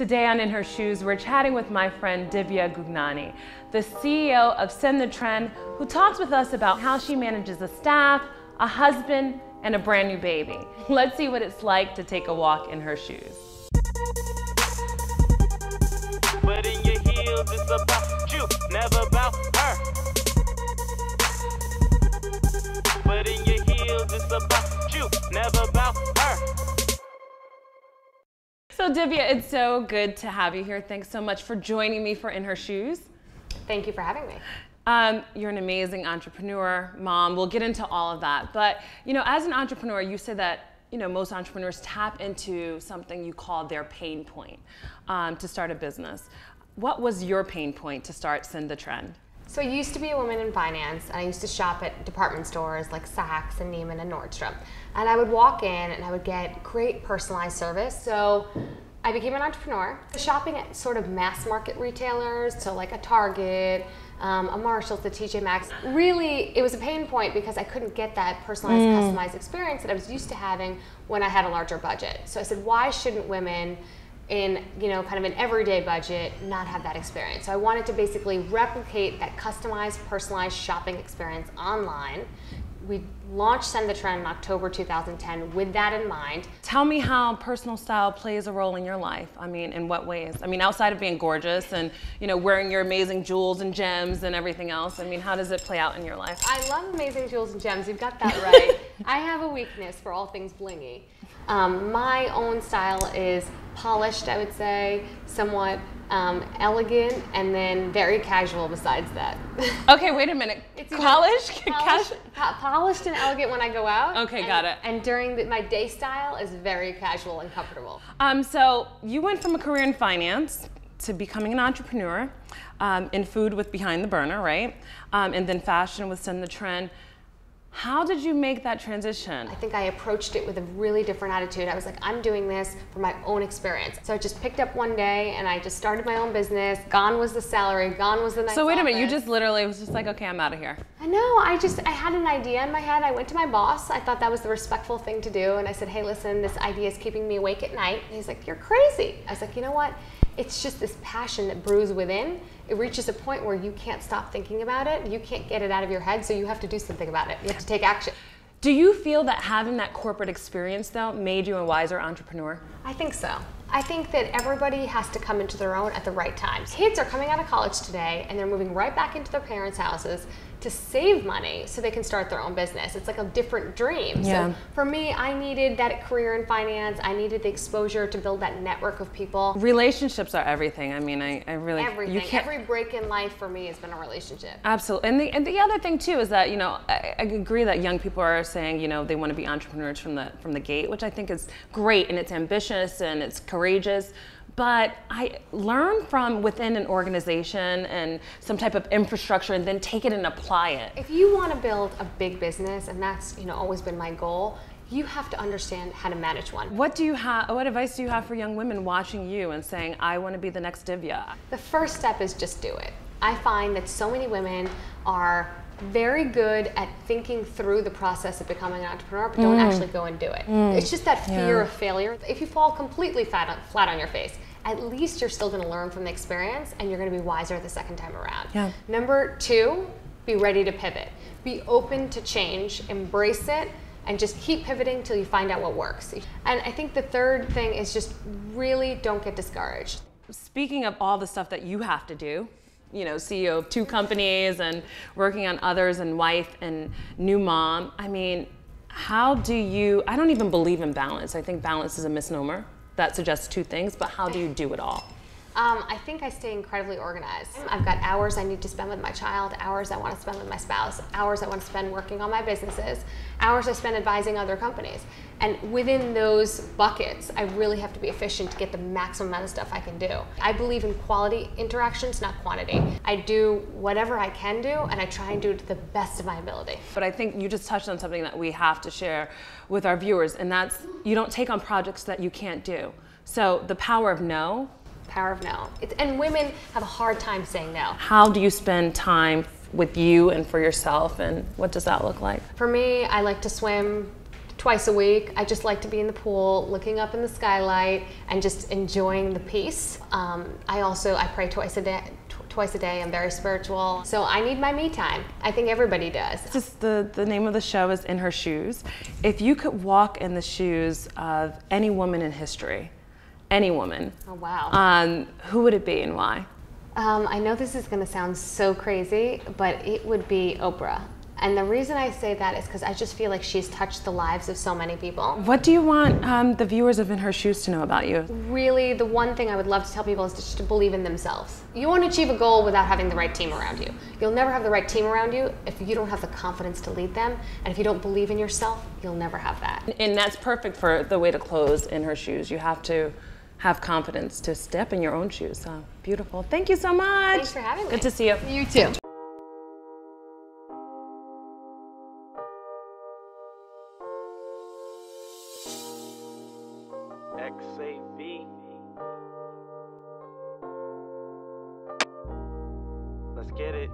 Today on In Her Shoes, we're chatting with my friend Divya Gugnani, the CEO of Send the Trend, who talks with us about how she manages a staff, a husband, and a brand new baby. Let's see what it's like to take a walk in her shoes. But in your heels, it's about you, never about her. But in your heels, it's about you, never about her. So Divya, it's so good to have you here. Thanks so much for joining me for In Her Shoes. Thank you for having me. You're an amazing entrepreneur, mom. We'll get into all of that. But, you know, as an entrepreneur, you said that, you know, most entrepreneurs tap into something you call their pain point to start a business. What was your pain point to start Send the Trend? So I used to be a woman in finance, and I used to shop at department stores like Saks and Neiman and Nordstrom. And I would walk in and I would get great personalized service. So I became an entrepreneur, shopping at sort of mass market retailers, so like a Target, a Marshalls, the TJ Maxx. Really, it was a pain point because I couldn't get that personalized, customized experience that I was used to having when I had a larger budget. So I said, why shouldn't women in, you know, kind of an everyday budget not have that experience? So I wanted to basically replicate that customized, personalized shopping experience online. We launched Send the Trend in October 2010 with that in mind. Tell me how personal style plays a role in your life. I mean, in what ways? I mean, outside of being gorgeous and, you know, wearing your amazing jewels and gems and everything else, I mean, how does it play out in your life? I love amazing jewels and gems. You've got that right. I have a weakness for all things blingy. My own style is polished, I would say, somewhat elegant, and then very casual besides that. Okay, wait a minute. It's Polished? Polished and elegant when I go out. Okay, got it. And during my day style is very casual and comfortable. So you went from a career in finance to becoming an entrepreneur in food with Behind the Burner, right? And then fashion with Send the Trend. How did you make that transition? I think I approached it with a really different attitude. I was like, I'm doing this for my own experience. So I just picked up one day and I just started my own business. Gone was the salary, gone was the nice So wait a minute, you office. just literally was just like, okay, I'm out of here. I know, I had an idea in my head. I went to my boss. I thought that was the respectful thing to do. And I said, hey, listen, this idea is keeping me awake at night. And he's like, you're crazy. I was like, you know what? It's just this passion that brews within. It reaches a point where you can't stop thinking about it. You can't get it out of your head, so you have to do something about it. You have to take action. Do you feel that having that corporate experience, though, made you a wiser entrepreneur? I think so. I think that everybody has to come into their own at the right time. Kids are coming out of college today, and they're moving right back into their parents' houses to save money so they can start their own business. It's like a different dream. Yeah. So for me, I needed that career in finance. I needed the exposure to build that network of people. Relationships are everything. I mean, I really... Everything. You can't... Every break in life for me has been a relationship. Absolutely. And the other thing, too, is that, you know, I agree that young people are saying, you know, they want to be entrepreneurs from the gate, which I think is great, and it's ambitious and it's courageous. But I learn from within an organization and some type of infrastructure and then take it and apply it. If you want to build a big business, and that's, you know, always been my goal, you have to understand how to manage one. What advice do you have for young women watching you and saying, I want to be the next Divya? The first step is just do it. I find that so many women are very good at thinking through the process of becoming an entrepreneur, but don't actually go and do it. It's just that fear of failure. If you fall completely flat on your face, at least you're still going to learn from the experience, and you're going to be wiser the second time around. Yeah. Number two, be ready to pivot. Be open to change, embrace it, and just keep pivoting till you find out what works. And I think the third thing is just really don't get discouraged. Speaking of all the stuff that you have to do, you know, CEO of 2 companies and working on others and wife and new mom, I mean, how do you, I don't even believe in balance. I think balance is a misnomer. That suggests 2 things, but how do you do it all? I think I stay incredibly organized. I've got hours I need to spend with my child, hours I want to spend with my spouse, hours I want to spend working on my businesses, hours I spend advising other companies. And within those buckets, I really have to be efficient to get the maximum amount of stuff I can do. I believe in quality interactions, not quantity. I do whatever I can do, and I try and do it to the best of my ability. But I think you just touched on something that we have to share with our viewers, and that's you don't take on projects that you can't do. So the power of no. Power of no. And women have a hard time saying no. How do you spend time with you and for yourself, and what does that look like? For me, I like to swim twice a week. I just like to be in the pool, looking up in the skylight, and just enjoying the peace. I pray twice a day. I'm very spiritual, so I need my me time. I think everybody does. Just the name of the show is In Her Shoes. If you could walk in the shoes of any woman in history, any woman, Oh wow. Who would it be and why? I know this is going to sound so crazy, but it would be Oprah. And the reason I say that is because I just feel like she's touched the lives of so many people. What do you want the viewers of In Her Shoes to know about you? Really, the one thing I would love to tell people is just to believe in themselves. You won't achieve a goal without having the right team around you. You'll never have the right team around you if you don't have the confidence to lead them. And if you don't believe in yourself, you'll never have that. And that's perfect for the way to close In Her Shoes. You have to have confidence to step in your own shoes. So beautiful. Thank you so much. Thanks for having me. Good to see you. You too. XAV. Let's get it.